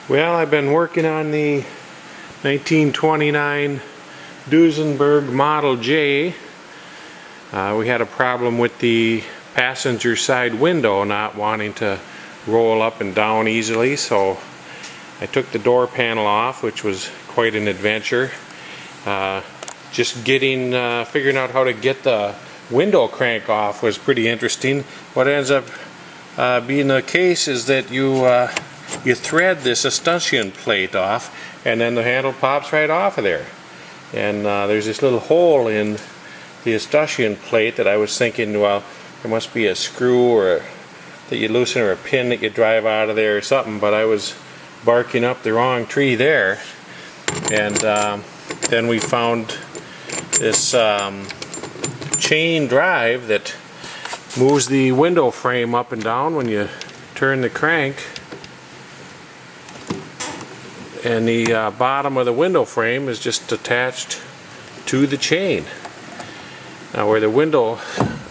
Well, I've been working on the 1929 Duesenberg Model J. We had a problem with the passenger side window not wanting to roll up and down easily, so I took the door panel off, which was quite an adventure. Just figuring out how to get the window crank off was pretty interesting. What ends up being the case is that you thread this escutcheon plate off, and then the handle pops right off of there. And there's this little hole in the escutcheon plate that I was thinking, well, there must be a screw that you loosen or a pin that you drive out of there or something, but I was barking up the wrong tree there. And then we found this chain drive that moves the window frame up and down when you turn the crank, and the bottom of the window frame is just attached to the chain. Now, where the window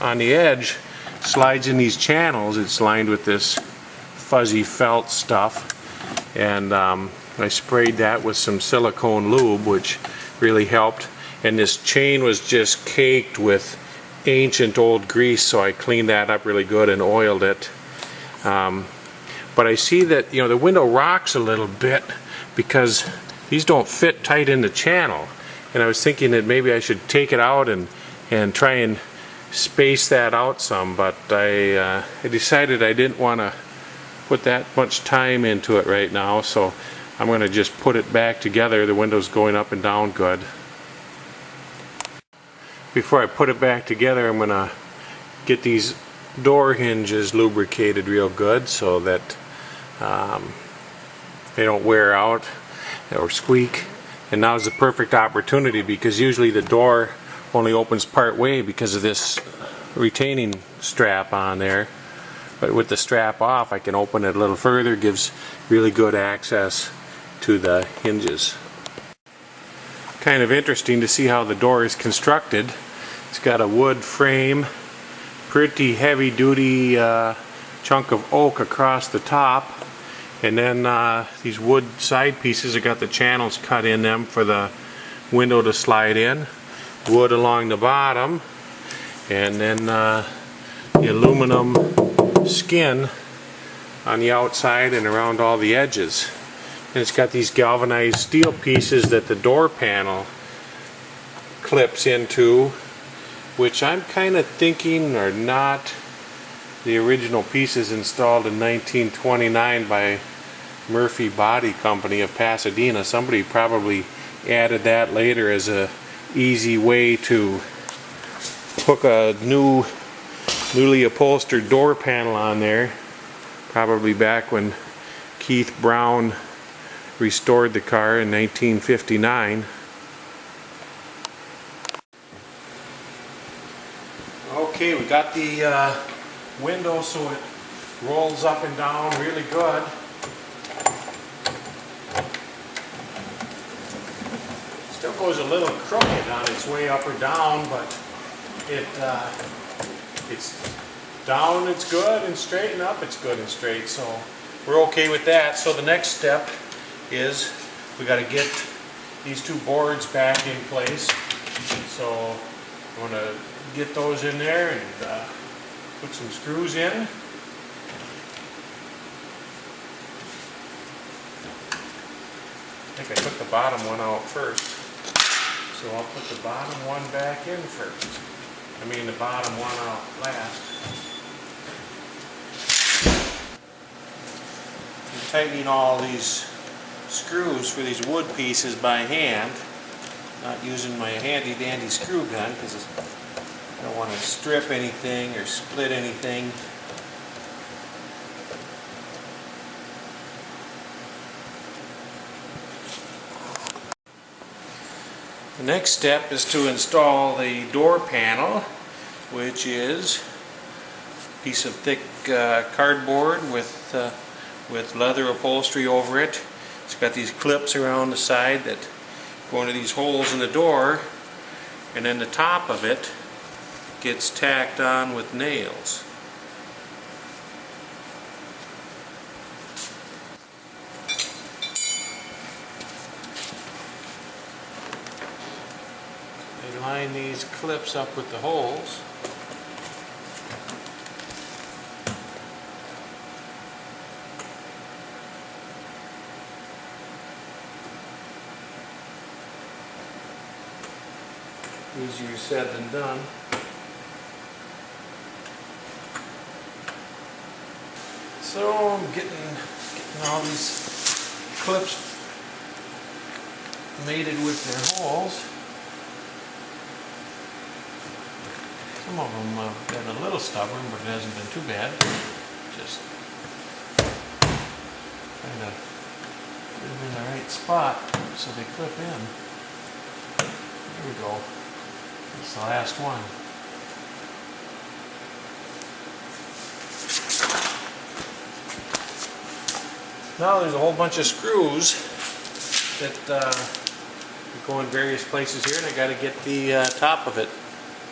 on the edge slides in these channels, it's lined with this fuzzy felt stuff, and I sprayed that with some silicone lube, which really helped. And this chain was just caked with ancient old grease, so I cleaned that up really good and oiled it. But I see that the window rocks a little bit because these don't fit tight in the channel, and I was thinking that maybe I should take it out and try and space that out some, but I decided I didn't want to put that much time into it right now, so I'm going to just put it back together. The window's going up and down good. Before I put it back together, I'm going to get these door hinges lubricated real good so that they don't wear out or squeak. And now's the perfect opportunity, because usually the door only opens part way because of this retaining strap on there. But with the strap off, I can open it a little further. It gives really good access to the hinges. Kind of interesting to see how the door is constructed. It's got a wood frame, pretty heavy duty chunk of oak across the top, and then these wood side pieces have got the channels cut in them for the window to slide in, wood along the bottom, and then the aluminum skin on the outside and around all the edges. And it's got these galvanized steel pieces that the door panel clips into, which I'm kind of thinking are not the original pieces installed in 1929 by Murphy Body Company of Pasadena. Somebody probably added that later as a easy way to hook a newly upholstered door panel on there, probably back when Keith Brown restored the car in 1959. Okay, we got the window so it rolls up and down really good. Still goes a little crooked on its way up or down, but it's down, it's good, and straight, and up, it's good and straight. So we're okay with that. So the next step is we got to get these two boards back in place. So I'm going to get those in there and put some screws in. I think I took the bottom one out first, so I'll put the bottom one back in first. I mean the bottom one out last. I'm tightening all these screws for these wood pieces by hand, not using my handy dandy screw gun because I don't want to strip anything or split anything. The next step is to install the door panel, which is a piece of thick cardboard with leather upholstery over it. It's got these clips around the side that go into these holes in the door, and then the top of it gets tacked on with nails. line these clips up with the holes. Easier said than done. So I'm getting all these clips mated with their holes. Some of them have been a little stubborn, but it hasn't been too bad. Just kind of put them in the right spot so they clip in. There we go. That's the last one. Now there's a whole bunch of screws that go in various places here, and I got to get the top of it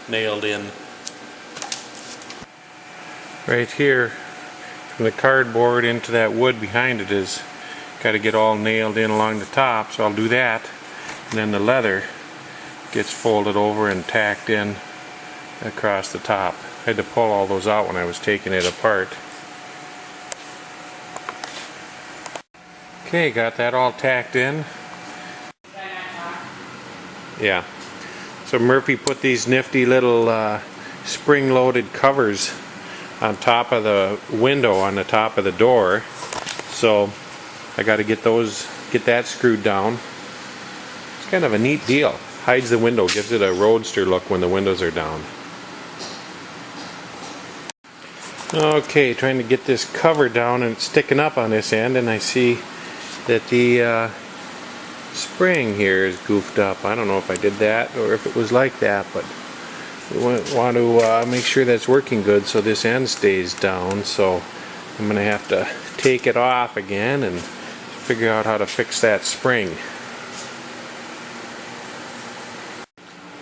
nailed in. Right here, from the cardboard into that wood behind it is got to get all nailed in along the top, so I'll do that, and then the leather gets folded over and tacked in across the top. I had to pull all those out when I was taking it apart. Okay, got that all tacked in. Yeah. So Murphy put these nifty little spring-loaded covers on top of the window on the top of the door. So I got to get that screwed down. It's kind of a neat deal. Hides the window, gives it a roadster look when the windows are down. Okay, trying to get this cover down, and it's sticking up on this end, and I see that the spring here is goofed up. I don't know if I did that or if it was like that, but we want to make sure that's working good so this end stays down. So I'm going to have to take it off again and figure out how to fix that spring.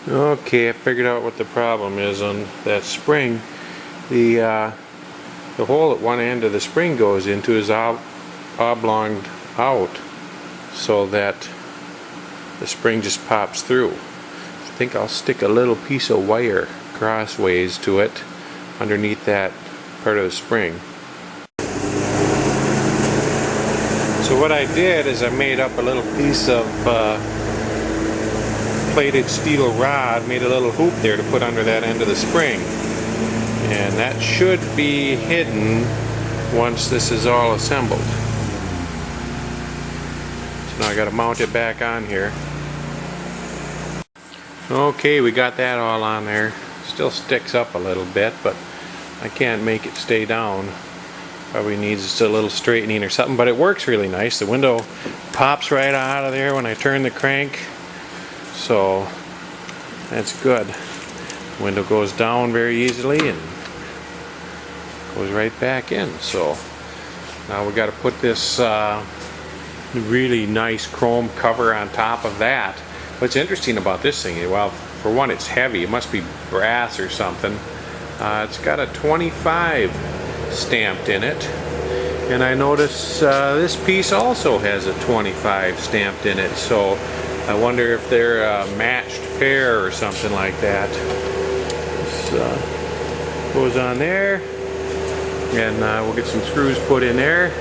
Okay, I figured out what the problem is on that spring. The hole at one end of the spring goes into is oblonged out so that the spring just pops through. I think I'll stick a little piece of wire crossways to it underneath that part of the spring. So what I did is I made up a little piece of plated steel rod, made a little hoop there to put under that end of the spring, and that should be hidden once this is all assembled. So now I got to mount it back on here. Okay, we got that all on there. Still sticks up a little bit, but I can't make it stay down. Probably needs just a little straightening or something, but it works really nice. The window pops right out of there when I turn the crank, so that's good. The window goes down very easily and goes right back in. So now we got to put this really nice chrome cover on top of that. What's interesting about this thing, well, for one, it's heavy. It must be brass or something. It's got a 25 stamped in it, and I notice this piece also has a 25 stamped in it, so I wonder if they're a matched pair or something like that. This goes on there, and we'll get some screws put in there,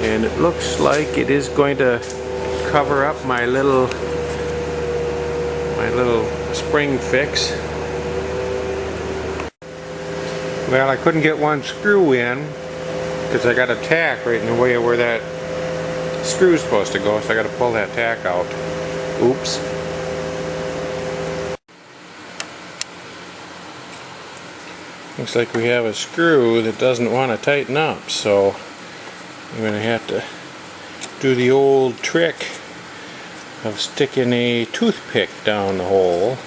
and it looks like it is going to cover up my little spring fix. Well, I couldn't get one screw in because I got a tack right in the way of where that screw is supposed to go, so I got to pull that tack out. Oops. Looks like we have a screw that doesn't want to tighten up, so I'm going to have to do the old trick of sticking a toothpick down the hole.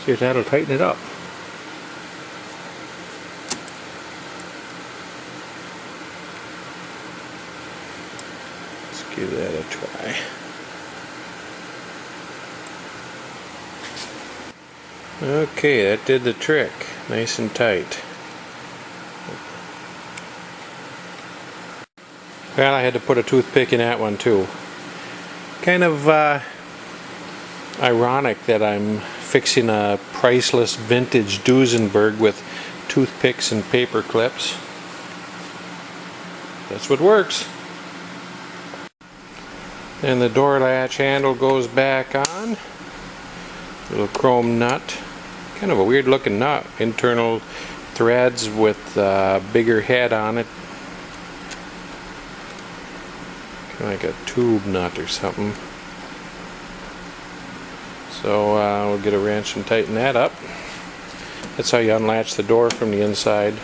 See if that'll tighten it up. Let's give that a try. Okay, that did the trick. Nice and tight. Well, I had to put a toothpick in that one too. Kind of ironic that I'm fixing a priceless vintage Duesenberg with toothpicks and paper clips. That's what works. And the door latch handle goes back on. Little chrome nut. Kind of a weird looking nut. Internal threads with a bigger head on it. Kind of like a tube nut or something. So we'll get a wrench and tighten that up. That's how you unlatch the door from the inside.